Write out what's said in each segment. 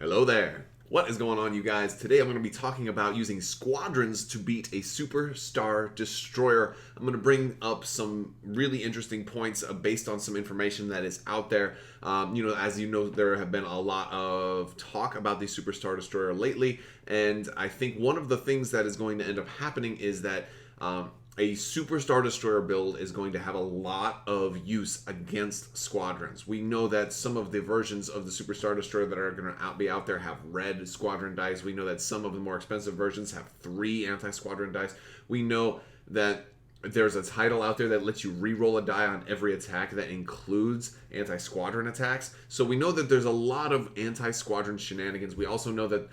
Hello there. What is going on, you guys? Today I'm going to be talking about using Squadrons to beat a Superstar Destroyer. I'm going to bring up some really interesting points based on some information that is out there. As you know, there have been a lot of talk about the Superstar Destroyer lately, and I think one of the things that is going to end up happening is that a Superstar Destroyer build is going to have a lot of use against Squadrons. We know that some of the versions of the Superstar Destroyer that are going to be out there have red Squadron dice. We know that some of the more expensive versions have 3 anti-Squadron dice. We know that there's a title out there that lets you re-roll a die on every attack that includes anti-Squadron attacks. So we know that there's a lot of anti-Squadron shenanigans. We also know that,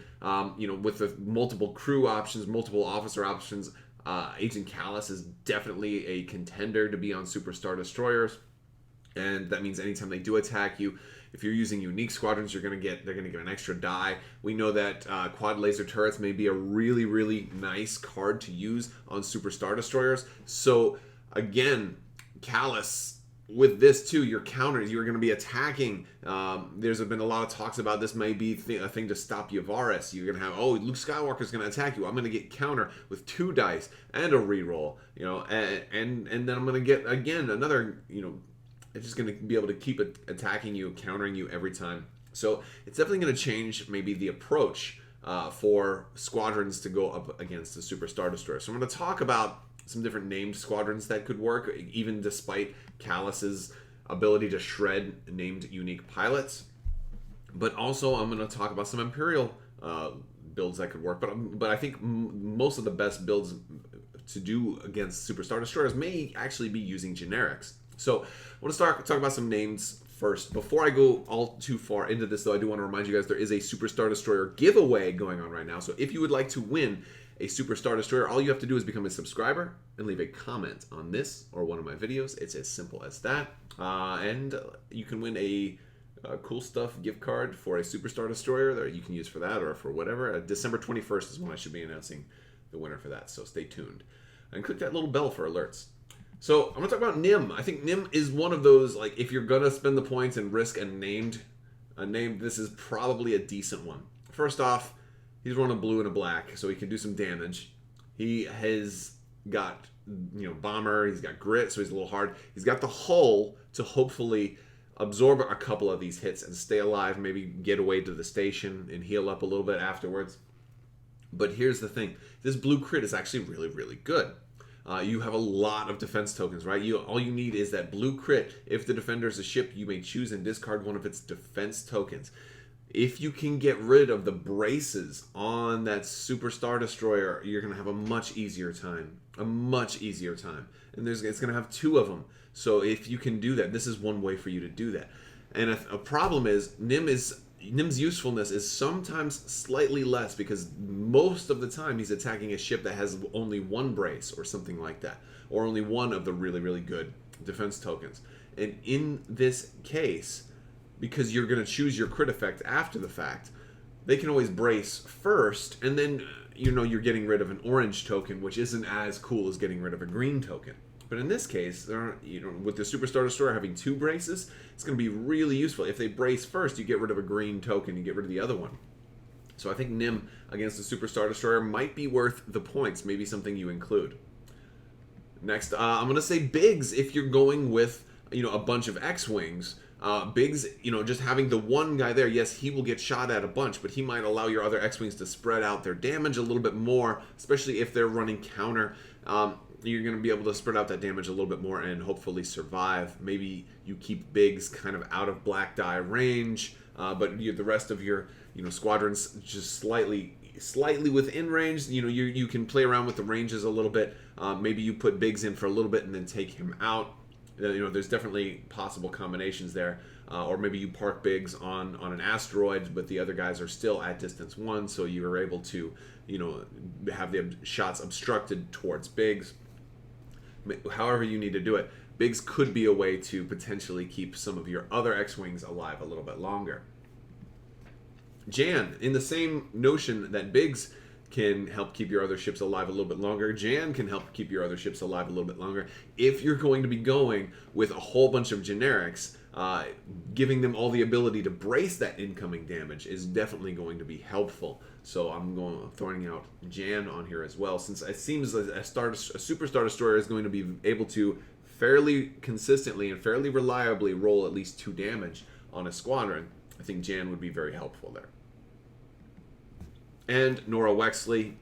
with the multiple crew options, multiple officer options, Agent Callus is definitely a contender to be on Superstar Destroyers, and that means anytime they do attack you, if you're using unique squadrons, they're going to get an extra die. We know that quad laser turrets may be a really, really nice card to use on Superstar Destroyers. So again, Callus, with this too, your counters, you're going to be attacking. There's been a lot of talks about this may be a thing to stop Yavaris. You're going to have, Luke Skywalker's going to attack you. I'm going to get counter with 2 dice and a reroll, and then I'm going to get, again, another, it's just going to be able to keep attacking you, countering you every time. So it's definitely going to change maybe the approach for squadrons to go up against the Superstar Destroyer. So I'm going to talk about some different named squadrons that could work, even despite Callus's ability to shred named unique pilots. But also, I'm going to talk about some Imperial builds that could work. But I think most of the best builds to do against Superstar Destroyers may actually be using generics. So I want to talk about some names first. Before I go all too far into this, though, I do want to remind you guys there is a Superstar Destroyer giveaway going on right now. So if you would like to win a Superstar Destroyer, all you have to do is become a subscriber and leave a comment on this or one of my videos. It's as simple as that. And you can win a cool stuff gift card for a Superstar Destroyer that you can use for that or for whatever. December 21st is when I should be announcing the winner for that, so stay tuned. And click that little bell for alerts. So I'm going to talk about Nym. I think Nym is one of those, like, if you're going to spend the points and risk a name, this is probably a decent one. First off, he's running a blue and a black, so he can do some damage. He has got, bomber. He's got grit, so he's a little hard. He's got the hull to hopefully absorb a couple of these hits and stay alive, maybe get away to the station and heal up a little bit afterwards. But here's the thing. This blue crit is actually really, really good. You have a lot of defense tokens, right? All you need is that blue crit. If the defender is a ship, you may choose and discard one of its defense tokens. If you can get rid of the braces on that Superstar Destroyer, you're going to have a much easier time. And it's going to have 2 of them. So if you can do that, this is one way for you to do that. And a problem is, Nym's usefulness is sometimes slightly less because most of the time he's attacking a ship that has only 1 brace or something like that. Or only 1 of the really, really good defense tokens. And in this case, because you're going to choose your crit effect after the fact, they can always brace first, and then you're getting rid of an orange token, which isn't as cool as getting rid of a green token. But in this case, with the Superstar Destroyer having 2 braces, it's going to be really useful. If they brace first, you get rid of a green token, you get rid of the other one. So I think Nym against the Superstar Destroyer might be worth the points, maybe something you include. Next, I'm going to say Biggs if you're going with a bunch of X-Wings. Biggs, just having the one guy there, yes, he will get shot at a bunch, but he might allow your other X-Wings to spread out their damage a little bit more, especially if they're running counter. You're going to be able to spread out that damage a little bit more and hopefully survive. Maybe you keep Biggs kind of out of black die range, but the rest of your squadrons just slightly within range. You can play around with the ranges a little bit. Maybe you put Biggs in for a little bit and then take him out. There's definitely possible combinations there. Or maybe you park Biggs on an asteroid, but the other guys are still at distance 1, so you are able to, have the shots obstructed towards Biggs. However you need to do it, Biggs could be a way to potentially keep some of your other X-Wings alive a little bit longer. Jan, in the same notion that Biggs can help keep your other ships alive a little bit longer, Jan can help keep your other ships alive a little bit longer. If you're going to be going with a whole bunch of generics, giving them all the ability to brace that incoming damage is definitely going to be helpful. So I'm throwing out Jan on here as well, since it seems like a Superstar Destroyer is going to be able to fairly consistently and fairly reliably roll at least 2 damage on a squadron. I think Jan would be very helpful there. And Nora Wexley,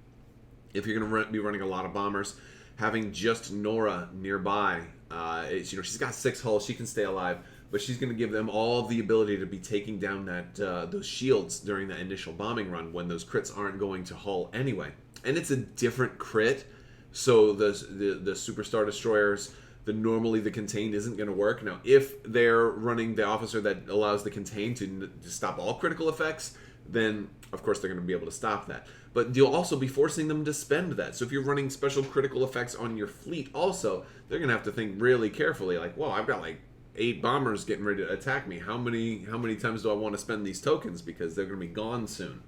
if you're going to be running a lot of bombers, having just Nora nearby, she's got 6 hulls, she can stay alive, but she's going to give them all the ability to be taking down those shields during that initial bombing run when those crits aren't going to hull anyway. And it's a different crit, so the Superstar Destroyers, normally the contain isn't going to work. Now, if they're running the officer that allows the contain to stop all critical effects, then of course they're going to be able to stop that. But you'll also be forcing them to spend that. So if you're running special critical effects on your fleet also, they're going to have to think really carefully, like, well, I've got like 8 bombers getting ready to attack me. How many times do I want to spend these tokens, because they're going to be gone soon?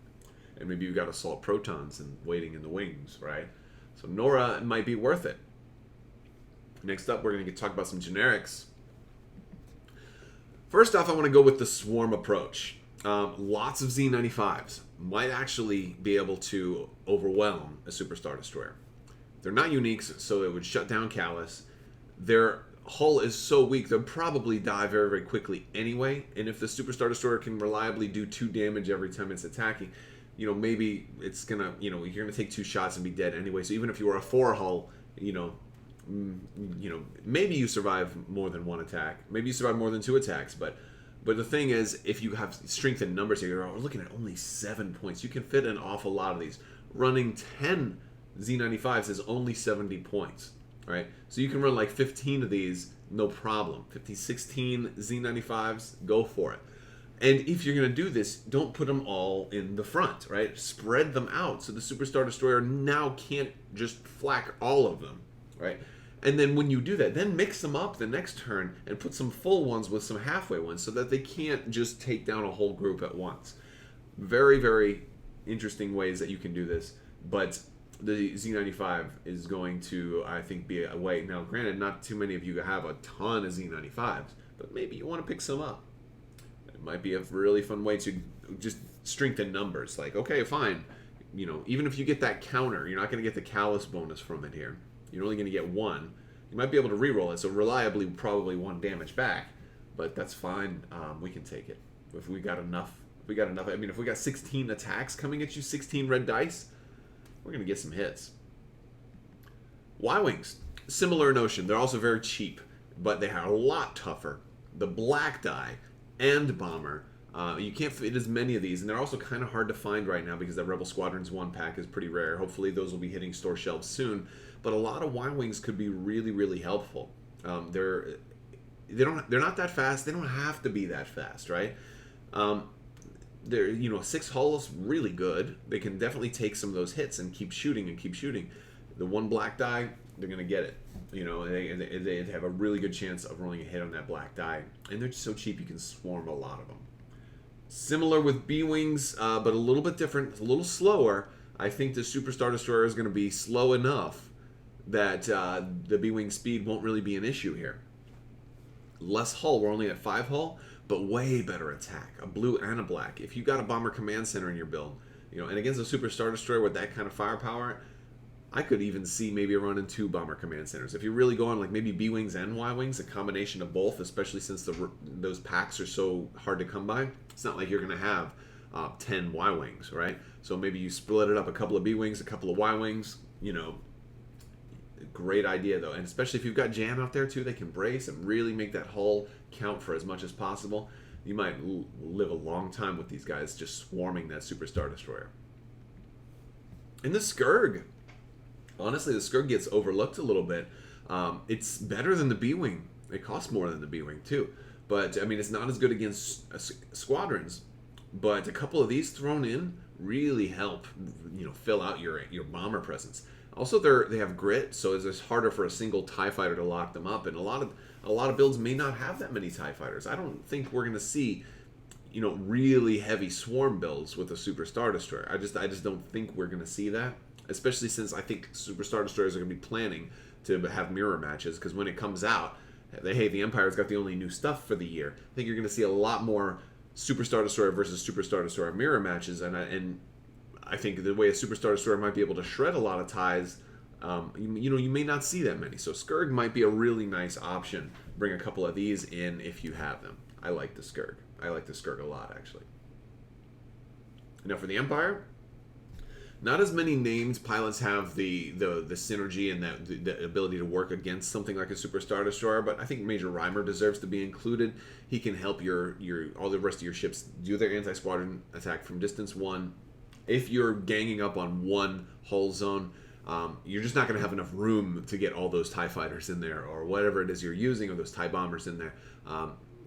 And maybe you've got assault protons and waiting in the wings, right? So Nora might be worth it. Next up, we're going to talk about some generics. First off, I want to go with the swarm approach. Lots of Z95s might actually be able to overwhelm a Superstar Destroyer. They're not uniques, so it would shut down Callus. Their hull is so weak, they'll probably die very, very quickly anyway. And if the Superstar Destroyer can reliably do 2 damage every time it's attacking, maybe it's gonna, you're gonna take 2 shots and be dead anyway. So even if you were a 4 hull, maybe you survive more than 1 attack. Maybe you survive more than 2 attacks, but the thing is, if you have strength in numbers here, we're looking at only 7 points. You can fit an awful lot of these. Running 10 Z95s is only 70 points, right? So you can run like 15 of these, no problem. 16 Z95s, go for it. And if you're going to do this, don't put them all in the front, right? Spread them out so the Superstar Destroyer now can't just flak all of them, right? And then when you do that, then mix them up the next turn and put some full ones with some halfway ones so that they can't just take down a whole group at once. Very, very interesting ways that you can do this. But the Z95 is going to, I think, be a way. Now, granted, not too many of you have a ton of Z95s, but maybe you want to pick some up. It might be a really fun way to just strengthen numbers. Like, okay, fine. Even if you get that counter, you're not going to get the Callus bonus from it here. You're only going to get 1. You might be able to reroll it, so reliably probably 1 damage back, but that's fine. We can take it if we got enough. I mean, if we got 16 attacks coming at you, 16 red dice, we're going to get some hits. Ywings, similar notion. They're also very cheap, but they are a lot tougher. The black die and bomber. You can't fit as many of these, and they're also kind of hard to find right now because that Rebel Squadrons 1 pack is pretty rare. Hopefully those will be hitting store shelves soon. But a lot of Ywings could be really, really helpful. They're not that fast. They don't have to be that fast, right? They're 6 hulls, really good. They can definitely take some of those hits and keep shooting and keep shooting. The 1 black die, they're gonna get it. They have a really good chance of rolling a hit on that black die, and they're just so cheap you can swarm a lot of them. Similar with Bwings, but a little bit different, a little slower. I think the Superstar Destroyer is going to be slow enough that the Bwing speed won't really be an issue here. Less hull, we're only at 5 hull, but way better attack. A blue and a black. If you got a Bomber Command Center in your build, and against a Superstar Destroyer with that kind of firepower, I could even see maybe running 2 Bomber Command Centers. If you're really going like maybe B-Wings and Y-Wings, a combination of both, especially since those packs are so hard to come by, it's not like you're going to have 10 Y-Wings, right? So maybe you split it up, a couple of B-Wings, a couple of Y-Wings, great idea though. And especially if you've got Jan out there too, they can brace and really make that hull count for as much as possible. You might live a long time with these guys just swarming that Superstar Destroyer. And the Scourg. Honestly, the Scourg gets overlooked a little bit. It's better than the B-Wing. It costs more than the B-Wing too. But, I mean, it's not as good against Squadrons. But a couple of these thrown in really help, fill out your bomber presence. Also, they have grit, so it's harder for a single TIE fighter to lock them up. And a lot of builds may not have that many TIE fighters. I don't think we're going to see, really heavy swarm builds with a Superstar Destroyer. I just don't think we're going to see that. Especially since I think Superstar Destroyers are going to be planning to have mirror matches, because when it comes out, hey, the Empire's got the only new stuff for the year. I think you're going to see a lot more Super Star Destroyer versus Super Star Destroyer mirror matches, and I think the way a Super Star Destroyer might be able to shred a lot of ties, you may not see that many. So Skurg might be a really nice option. Bring a couple of these in if you have them. I like the Skurg. I like the Skurg a lot, actually. Now for the Empire, not as many named pilots have the synergy and the ability to work against something like a Super Star Destroyer, but I think Major Rhymer deserves to be included. He can help your all the rest of your ships do their anti-squadron attack from distance 1. If you're ganging up on one hull zone, you're just not going to have enough room to get all those TIE fighters in there or whatever it is you're using, or those TIE bombers in there.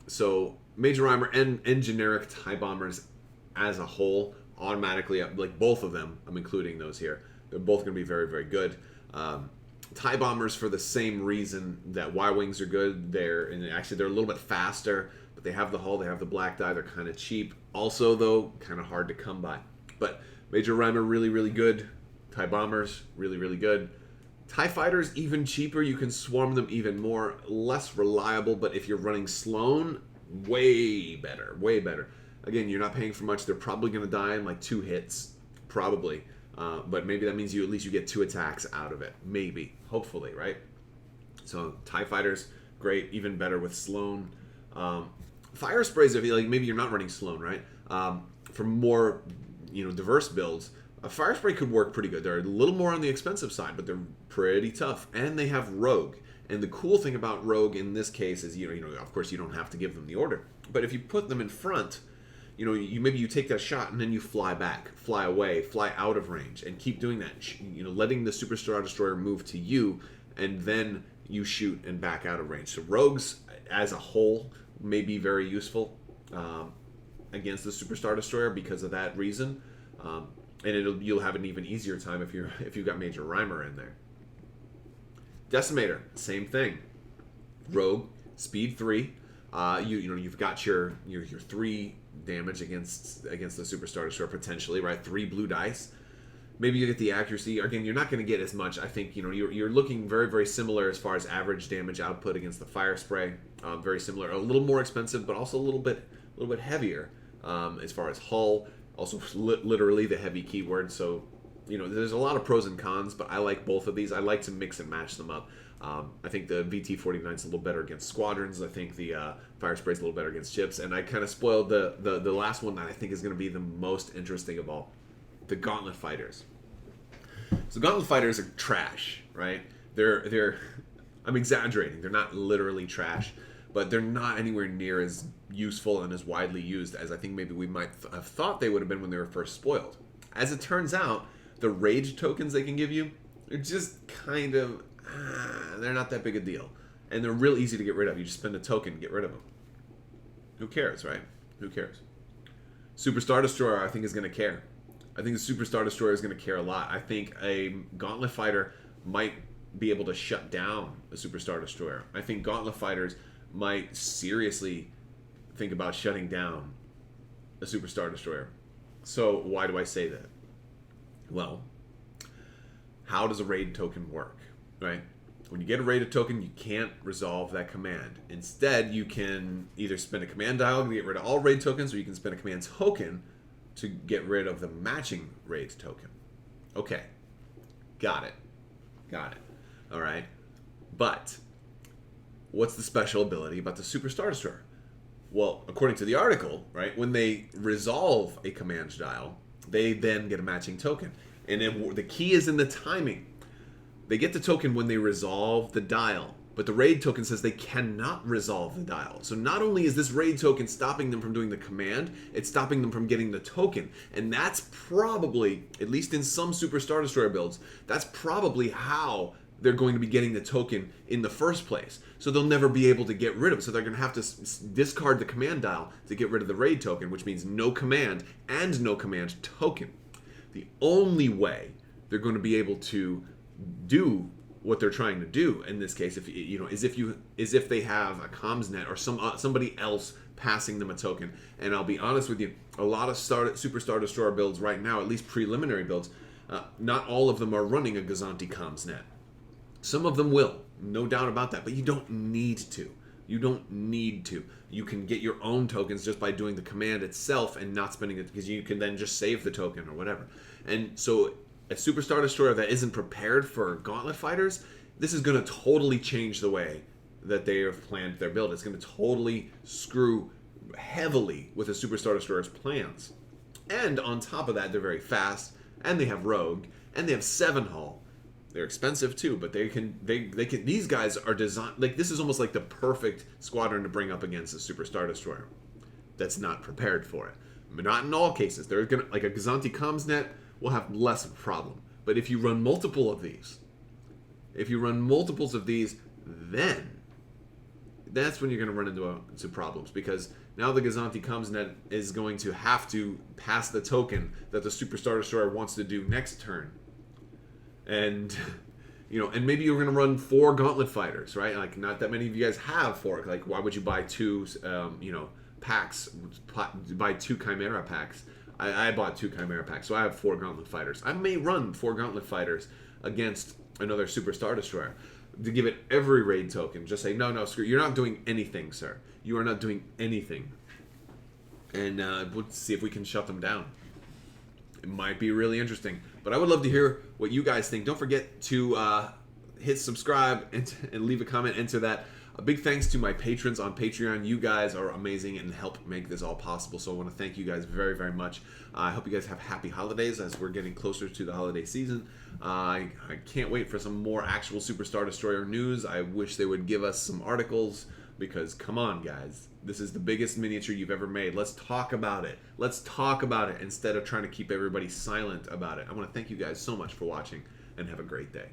So Major Rhymer and generic TIE bombers as a whole, automatically, like both of them, I'm including those here. They're both going to be very, very good. TIE bombers, for the same reason that Ywings are good. They're a little bit faster, but they have the hull, they have the black die, they're kind of cheap. Also, though, kind of hard to come by. But Major Rhymer, really, really good. TIE bombers, really, really good. TIE fighters, even cheaper. You can swarm them even more. Less reliable, but if you're running Sloan, way better, way better. Again, you're not paying for much. They're probably going to die in like 2 hits, probably. But maybe that means at least you get 2 attacks out of it. Maybe, hopefully, right? So TIE fighters, great, even better with Sloan. Fire sprays, if maybe you're not running Sloan, right? For more diverse builds, a fire spray could work pretty good. They're a little more on the expensive side, but they're pretty tough, and they have Rogue. And the cool thing about Rogue in this case is, of course, you don't have to give them the order, but if you put them in front, maybe you take that shot and then you fly back, fly away, fly out of range, and keep doing that. Letting the Super Star Destroyer move to you, and then you shoot and back out of range. So Rogues, as a whole, may be very useful against the Super Star Destroyer because of that reason. And you'll have an even easier time if you've got Major Rhymer in there. Decimator, same thing. Rogue, speed 3. You've got your 3 damage against the Super Star Destroyer potentially, right? 3 blue dice. Maybe you get the accuracy. Again, you're not going to get as much. I think you're looking very, very similar as far as average damage output against the fire spray. Very similar, a little more expensive, but also a little bit heavier as far as hull. Also, literally the heavy keyword. So, there's a lot of pros and cons, but I like both of these. I like to mix and match them up. I think the VT-49 is a little better against squadrons. I think the fire spray is a little better against ships. And I kind of spoiled the last one that I think is going to be the most interesting of all, the gauntlet fighters. So gauntlet fighters are trash, right? They're I'm exaggerating. They're not literally trash, but they're not anywhere near as useful and as widely used as I think maybe we might have thought they would have been when they were first spoiled. As it turns out, the rage tokens they can give you are just kind of, they're not that big a deal. And they're real easy to get rid of. You just spend a token and get rid of them. Who cares, right? Who cares? Super Star Destroyer, I think, is going to care. I think the Super Star Destroyer is going to care a lot. I think a Gauntlet Fighter might be able to shut down a Super Star Destroyer. I think Gauntlet Fighters might seriously think about shutting down a Super Star Destroyer. So why do I say that? Well, how does a raid token work, right? When you get a raided token, you can't resolve that command. Instead, you can either spend a command dial to get rid of all raid tokens, or you can spend a command token to get rid of the matching raid token. Okay, got it. All right, but what's the special ability about the Super Star Destroyer? Well, according to the article, right, when they resolve a command dial, they then get a matching token. And then the key is in the timing. They get the token when they resolve the dial, but the raid token says they cannot resolve the dial. So not only is this raid token stopping them from doing the command, it's stopping them from getting the token. And that's probably, at least in some Super Star Destroyer builds, that's probably how they're going to be getting the token in the first place. So they'll never be able to get rid of it. So they're going to have to discard the command dial to get rid of the raid token, which means no command and no command token. The only way they're going to be able to do what they're trying to do in this case, is if they have a comms net or somebody else passing them a token. And I'll be honest with you, a lot of Super Star Destroyer builds right now, at least preliminary builds, not all of them are running a Gazanti comms net. Some of them will. No doubt about that. But you don't need to. You don't need to. You can get your own tokens just by doing the command itself and not spending it, because you can then just save the token or whatever. And so a Super Star Destroyer that isn't prepared for Gauntlet fighters, this is going to totally change the way that they have planned their build. It's going to totally screw heavily with a Super Star Destroyer's plans. And on top of that, they're very fast, and they have Rogue, and they have 7 hull. They're expensive too, but they can. These guys are designed like this is almost like the perfect squadron to bring up against a Super Star Destroyer that's not prepared for it. But not in all cases. They're gonna, like a Gazanti Comms net will have less of a problem. But if you run multiple of these, then that's when you're going to run into problems, because now the Gazanti Comms net is going to have to pass the token that the Super Star Destroyer wants to do next turn. And, and maybe you're going to run 4 Gauntlet fighters, right? Like, not that many of you guys have 4. Like, why would you buy 2, packs, buy 2 Chimera packs? I bought 2 Chimera packs, so I have 4 Gauntlet fighters. I may run 4 Gauntlet fighters against another Super Star Destroyer to give it every raid token. Just say, no, screw. You're not doing anything, sir. You are not doing anything. And we'll see if we can shut them down. It might be really interesting. But I would love to hear what you guys think. Don't forget to hit subscribe and leave a comment. Enter that. A big thanks to my patrons on Patreon. You guys are amazing and help make this all possible. So I want to thank you guys very, very much. I hope you guys have happy holidays as we're getting closer to the holiday season. I can't wait for some more actual Super Star Destroyer news. I wish they would give us some articles, because come on, guys. This is the biggest miniature you've ever made. Let's talk about it. Let's talk about it instead of trying to keep everybody silent about it. I want to thank you guys so much for watching, and have a great day.